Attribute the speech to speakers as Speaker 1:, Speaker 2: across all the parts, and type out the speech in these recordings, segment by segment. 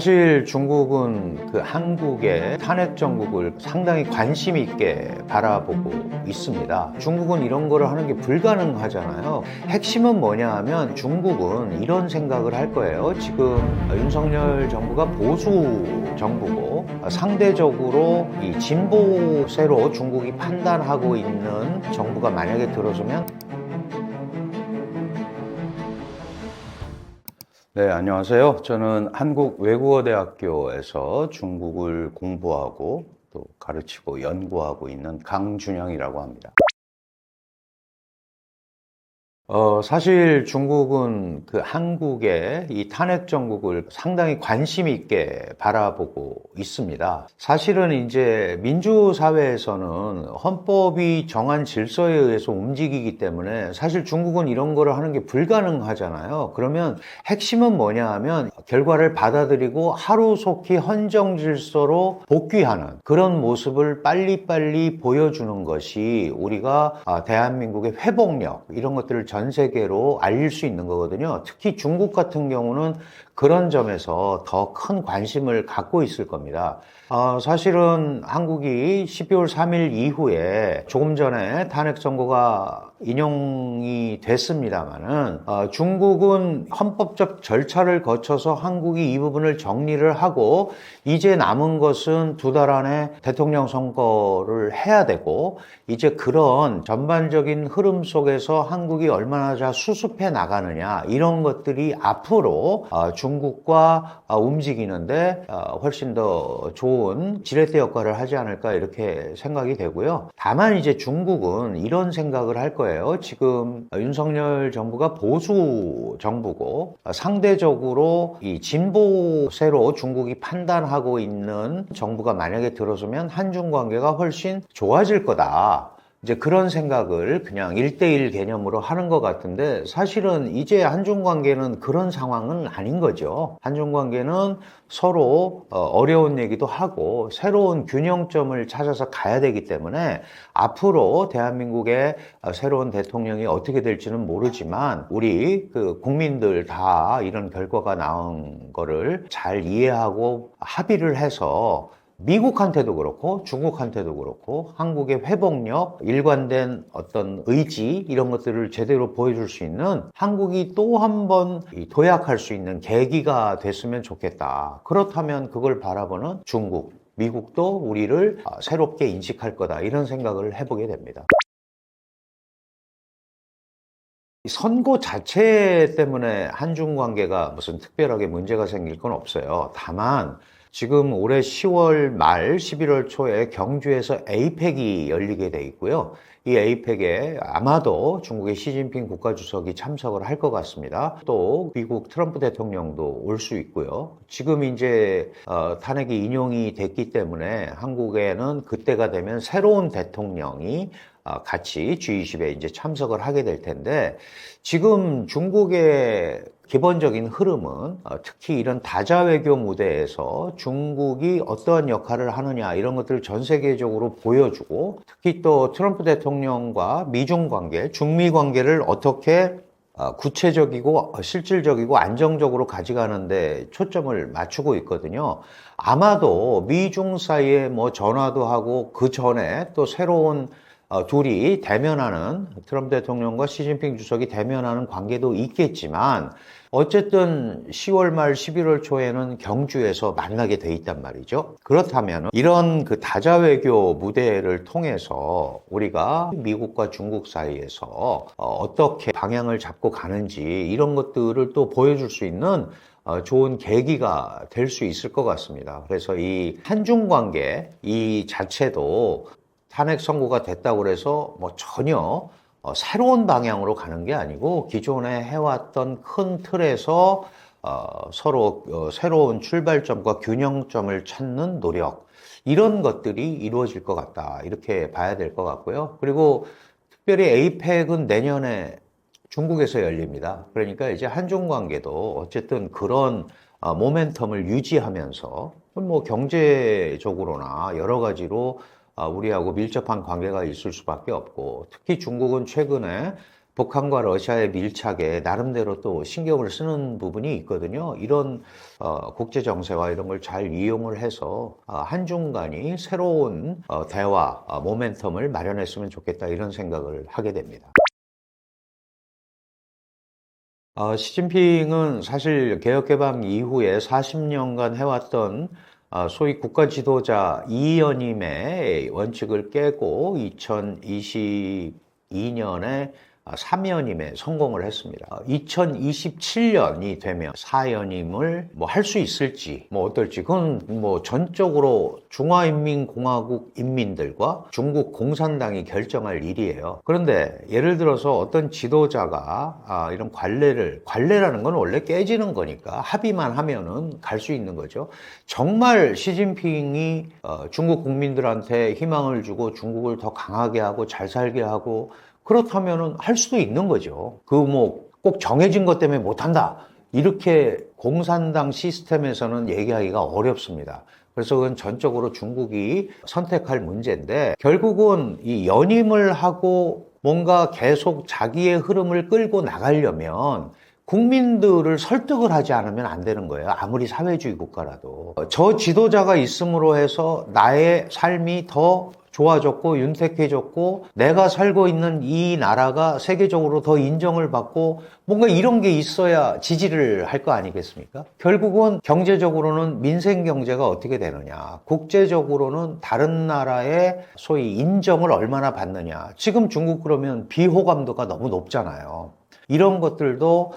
Speaker 1: 사실 중국은 한국의 탄핵 정국을 상당히 관심 있게 바라보고 있습니다. 중국은 이런 거를 하는 게 불가능하잖아요. 핵심은 뭐냐 하면 중국은 이런 생각을 할 거예요. 지금 윤석열 정부가 보수 정부고 상대적으로 이 진보세로 중국이 판단하고 있는 정부가 만약에 들어서면 네, 안녕하세요. 저는 한국외국어대학교에서 중국을 공부하고 또 가르치고 연구하고 있는 강준영이라고 합니다. 사실 중국은 한국의 이 탄핵 정국을 상당히 관심 있게 바라보고 있습니다. 사실은 이제 민주사회에서는 헌법이 정한 질서에 의해서 움직이기 때문에 사실 중국은 이런 거를 하는 게 불가능하잖아요. 그러면 핵심은 뭐냐 하면 결과를 받아들이고 하루속히 헌정 질서로 복귀하는 그런 모습을 빨리빨리 보여주는 것이 우리가 대한민국의 회복력 이런 것들을 전 세계로 알릴 수 있는 거거든요. 특히 중국 같은 경우는 그런 점에서 더 큰 관심을 갖고 있을 겁니다. 사실은 한국이 12월 3일 이후에 조금 전에 탄핵 선고가 인용이 됐습니다만은 중국은 헌법적 절차를 거쳐서 한국이 이 부분을 정리를 하고 이제 남은 것은 두 달 안에 대통령 선거를 해야 되고 이제 그런 전반적인 흐름 속에서 한국이 얼마나 잘 수습해 나가느냐 이런 것들이 앞으로 중국과 움직이는데 훨씬 더 좋은 지렛대 역할을 하지 않을까 이렇게 생각이 되고요. 다만 이제 중국은 이런 생각을 할 거예요. 지금 윤석열 정부가 보수 정부고 상대적으로 이 진보세로 중국이 판단하고 있는 정부가 만약에 들어서면 한중 관계가 훨씬 좋아질 거다. 이제 그런 생각을 그냥 1대1 개념으로 하는 것 같은데 사실은 이제 한중 관계는 그런 상황은 아닌 거죠. 한중 관계는 서로 어려운 얘기도 하고 새로운 균형점을 찾아서 가야 되기 때문에 앞으로 대한민국의 새로운 대통령이 어떻게 될지는 모르지만 우리 국민들 다 이런 결과가 나온 거를 잘 이해하고 합의를 해서 미국한테도 그렇고 중국한테도 그렇고 한국의 회복력, 일관된 어떤 의지 이런 것들을 제대로 보여줄 수 있는 한국이 또 한 번 도약할 수 있는 계기가 됐으면 좋겠다. 그렇다면 그걸 바라보는 중국, 미국도 우리를 새롭게 인식할 거다. 이런 생각을 해보게 됩니다. 선거 자체 때문에 한중 관계가 무슨 특별하게 문제가 생길 건 없어요. 다만 지금 올해 10월 말 11월 초에 경주에서 에이펙이 열리게 돼 있고요. 이 에이펙에 아마도 중국의 시진핑 국가주석이 참석을 할 것 같습니다. 또 미국 트럼프 대통령도 올 수 있고요. 지금 이제 탄핵이 인용이 됐기 때문에 한국에는 그때가 되면 새로운 대통령이 같이 G20에 이제 참석을 하게 될 텐데 지금 중국의 기본적인 흐름은 특히 이런 다자외교 무대에서 중국이 어떠한 역할을 하느냐 이런 것들을 전 세계적으로 보여주고 특히 또 트럼프 대통령과 미중 관계, 중미 관계를 어떻게 구체적이고 실질적이고 안정적으로 가져가는데 초점을 맞추고 있거든요. 아마도 미중 사이에 뭐 전화도 하고 그 전에 또 새로운 둘이 대면하는 트럼프 대통령과 시진핑 주석이 대면하는 관계도 있겠지만 어쨌든 10월 말 11월 초에는 경주에서 만나게 돼 있단 말이죠. 그렇다면 이런 다자외교 무대를 통해서 우리가 미국과 중국 사이에서 어떻게 방향을 잡고 가는지 이런 것들을 또 보여줄 수 있는 좋은 계기가 될 수 있을 것 같습니다. 그래서 이 한중 관계 이 자체도 탄핵 선고가 됐다고 해서 뭐 전혀 새로운 방향으로 가는 게 아니고 기존에 해왔던 큰 틀에서 서로 새로운 출발점과 균형점을 찾는 노력 이런 것들이 이루어질 것 같다 이렇게 봐야 될 것 같고요. 그리고 특별히 에이펙은 내년에 중국에서 열립니다. 그러니까 이제 한중 관계도 어쨌든 그런 모멘텀을 유지하면서 뭐 경제적으로나 여러 가지로 우리하고 밀접한 관계가 있을 수밖에 없고 특히 중국은 최근에 북한과 러시아의 밀착에 나름대로 또 신경을 쓰는 부분이 있거든요. 이런 국제 정세와 이런 걸 잘 이용을 해서 한중 간이 새로운 대화, 모멘텀을 마련했으면 좋겠다 이런 생각을 하게 됩니다. 시진핑은 사실 개혁개방 이후에 40년간 해왔던 소위 국가 지도자 이연임의 원칙을 깨고 2022년에 3연임에 성공을 했습니다. 2027년이 되면 4연임을 뭐 할 수 있을지 뭐 어떨지 그건 뭐 전적으로 중화인민공화국 인민들과 중국 공산당이 결정할 일이에요. 그런데 예를 들어서 어떤 지도자가 이런 관례라는 건 원래 깨지는 거니까 합의만 하면은 갈 수 있는 거죠. 정말 시진핑이 중국 국민들한테 희망을 주고 중국을 더 강하게 하고 잘 살게 하고 그렇다면은 할 수도 있는 거죠. 그 뭐 꼭 정해진 것 때문에 못한다. 이렇게 공산당 시스템에서는 얘기하기가 어렵습니다. 그래서 그건 전적으로 중국이 선택할 문제인데 결국은 이 연임을 하고 뭔가 계속 자기의 흐름을 끌고 나가려면 국민들을 설득을 하지 않으면 안 되는 거예요. 아무리 사회주의 국가라도. 저 지도자가 있음으로 해서 나의 삶이 더 좋아졌고 윤택해졌고 내가 살고 있는 이 나라가 세계적으로 더 인정을 받고 뭔가 이런 게 있어야 지지를 할 거 아니겠습니까? 결국은 경제적으로는 민생 경제가 어떻게 되느냐, 국제적으로는 다른 나라의 소위 인정을 얼마나 받느냐. 지금 중국 그러면 비호감도가 너무 높잖아요. 이런 것들도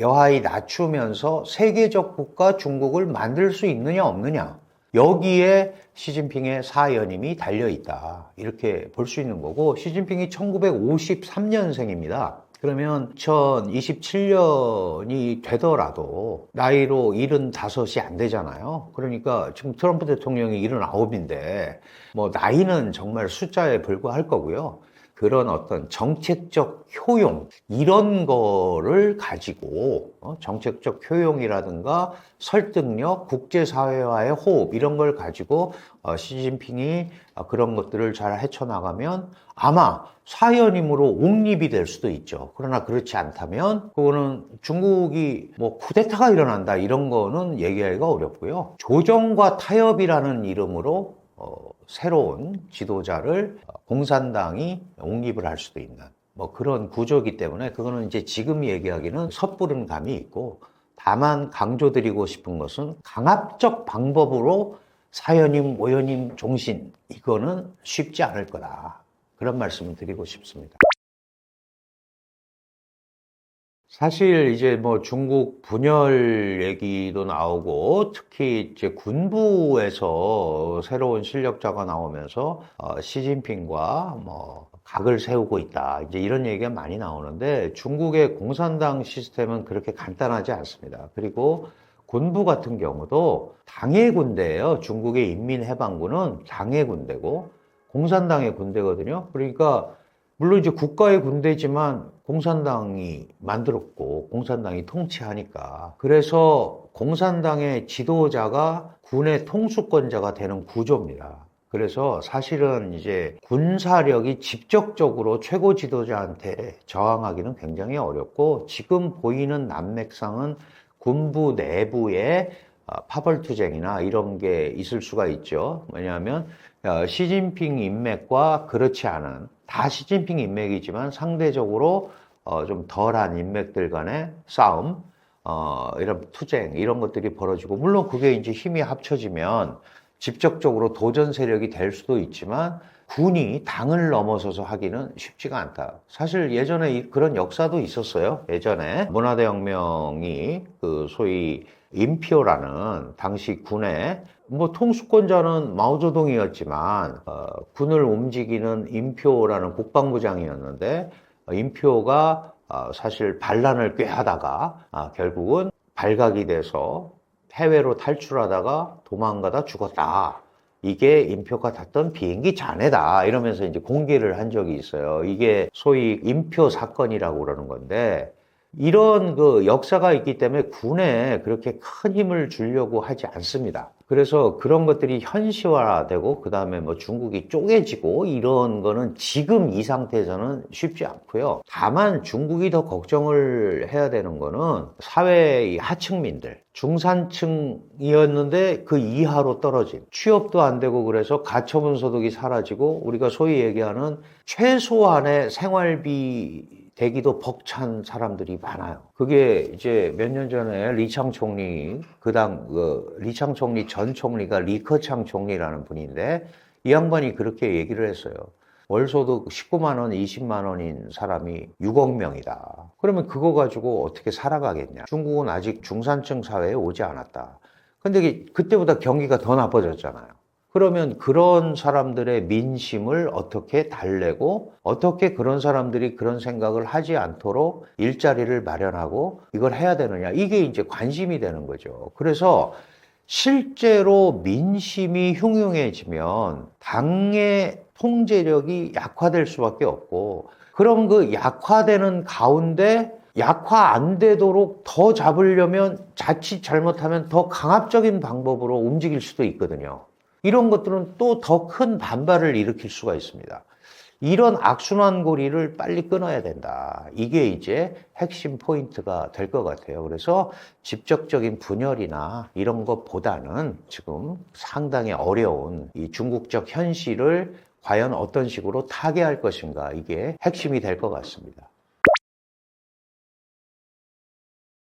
Speaker 1: 여하히 낮추면서 세계적 국가 중국을 만들 수 있느냐 없느냐, 여기에 시진핑의 4연임이 달려있다 이렇게 볼 수 있는 거고, 시진핑이 1953년생입니다. 그러면 2027년이 되더라도 나이로 75이 안 되잖아요. 그러니까 지금 트럼프 대통령이 79인데 뭐 나이는 정말 숫자에 불과할 거고요. 그런 어떤 정책적 효용, 이런 거를 가지고 정책적 효용이라든가 설득력, 국제사회와의 호흡, 이런 걸 가지고 시진핑이 그런 것들을 잘 헤쳐나가면 아마 4연임으로 옹립이 될 수도 있죠. 그러나 그렇지 않다면 그거는 중국이 뭐 쿠데타가 일어난다 이런 거는 얘기하기가 어렵고요. 조정과 타협이라는 이름으로 새로운 지도자를 공산당이 옹립을 할 수도 있는 뭐 그런 구조이기 때문에 그거는 이제 지금 얘기하기는 섣부른 감이 있고, 다만 강조드리고 싶은 것은 강압적 방법으로 4연임, 5연임 종신, 이거는 쉽지 않을 거다. 그런 말씀을 드리고 싶습니다. 사실 이제 뭐 중국 분열 얘기도 나오고, 특히 이제 군부에서 새로운 실력자가 나오면서 시진핑과 뭐 각을 세우고 있다, 이제 이런 얘기가 많이 나오는데, 중국의 공산당 시스템은 그렇게 간단하지 않습니다. 그리고 군부 같은 경우도 당의 군대예요. 중국의 인민해방군은 당의 군대고 공산당의 군대거든요. 그러니까 물론 이제 국가의 군대지만 공산당이 만들었고 공산당이 통치하니까, 그래서 공산당의 지도자가 군의 통수권자가 되는 구조입니다. 그래서 사실은 이제 군사력이 직접적으로 최고 지도자한테 저항하기는 굉장히 어렵고, 지금 보이는 난맥상은 군부 내부에 파벌투쟁이나 이런 게 있을 수가 있죠. 왜냐하면 시진핑 인맥과 그렇지 않은, 다 시진핑 인맥이지만 상대적으로 좀 덜한 인맥들 간의 싸움, 이런 투쟁, 이런 것들이 벌어지고, 물론 그게 이제 힘이 합쳐지면 직접적으로 도전 세력이 될 수도 있지만 군이 당을 넘어서서 하기는 쉽지가 않다. 사실 예전에 그런 역사도 있었어요. 예전에 문화대혁명이 그 소위 인표라는 당시 군의 뭐 통수권자는 마오쩌둥이었지만 군을 움직이는 인표라는 국방부장이었는데, 인표가 사실 반란을 꾀하다가 결국은 발각이 돼서 해외로 탈출하다가 도망가다 죽었다. 이게 인표가 탔던 비행기 잔해다. 이러면서 이제 공개를 한 적이 있어요. 이게 소위 인표 사건이라고 그러는 건데, 이런 그 역사가 있기 때문에 군에 그렇게 큰 힘을 주려고 하지 않습니다. 그래서 그런 것들이 현실화되고 그다음에 뭐 중국이 쪼개지고 이런 거는 지금 이 상태에서는 쉽지 않고요. 다만 중국이 더 걱정을 해야 되는 거는 사회의 하층민들, 중산층이었는데 그 이하로 떨어진, 취업도 안 되고 그래서 가처분 소득이 사라지고 우리가 소위 얘기하는 최소한의 생활비 대기도 벅찬 사람들이 많아요. 그게 이제 몇 년 전에 리창 총리, 리창 총리 전 총리가 리커창 총리라는 분인데 이 양반이 그렇게 얘기를 했어요. 월소득 19만 원, 20만 원인 사람이 6억 명이다. 그러면 그거 가지고 어떻게 살아가겠냐. 중국은 아직 중산층 사회에 오지 않았다. 근데 그때보다 경기가 더 나빠졌잖아요. 그러면 그런 사람들의 민심을 어떻게 달래고 어떻게 그런 사람들이 그런 생각을 하지 않도록 일자리를 마련하고 이걸 해야 되느냐. 이게 이제 관심이 되는 거죠. 그래서 실제로 민심이 흉흉해지면 당의 통제력이 약화될 수밖에 없고 그럼 그 약화되는 가운데 약화 안 되도록 더 잡으려면 자칫 잘못하면 더 강압적인 방법으로 움직일 수도 있거든요. 이런 것들은 또 더 큰 반발을 일으킬 수가 있습니다. 이런 악순환 고리를 빨리 끊어야 된다. 이게 이제 핵심 포인트가 될 것 같아요. 그래서 직접적인 분열이나 이런 것보다는 지금 상당히 어려운 이 중국적 현실을 과연 어떤 식으로 타개할 것인가 이게 핵심이 될 것 같습니다.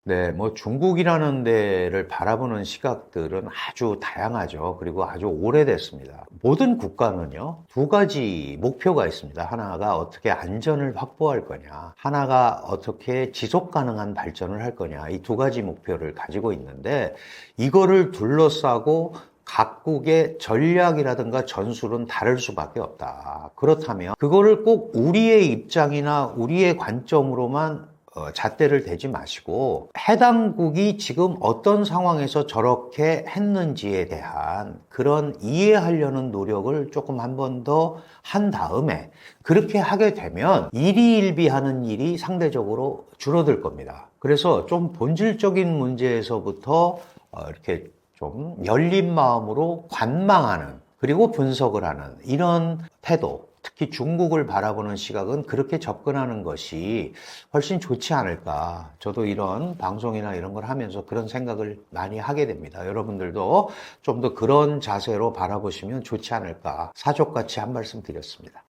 Speaker 1: 네, 뭐 중국이라는 데를 바라보는 시각들은 아주 다양하죠. 그리고 아주 오래됐습니다. 모든 국가는요, 두 가지 목표가 있습니다. 하나가 어떻게 안전을 확보할 거냐, 하나가 어떻게 지속 가능한 발전을 할 거냐, 이 두 가지 목표를 가지고 있는데, 이거를 둘러싸고 각국의 전략이라든가 전술은 다를 수밖에 없다. 그렇다면, 그거를 꼭 우리의 입장이나 우리의 관점으로만 잣대를 대지 마시고 해당국이 지금 어떤 상황에서 저렇게 했는지에 대한 그런 이해하려는 노력을 조금 한 번 더 한 다음에 그렇게 하게 되면 일희일비하는 일이 상대적으로 줄어들 겁니다. 그래서 좀 본질적인 문제에서부터 이렇게 좀 열린 마음으로 관망하는 그리고 분석을 하는 이런 태도, 특히 중국을 바라보는 시각은 그렇게 접근하는 것이 훨씬 좋지 않을까. 저도 이런 방송이나 이런 걸 하면서 그런 생각을 많이 하게 됩니다. 여러분들도 좀 더 그런 자세로 바라보시면 좋지 않을까. 사족같이 한 말씀 드렸습니다.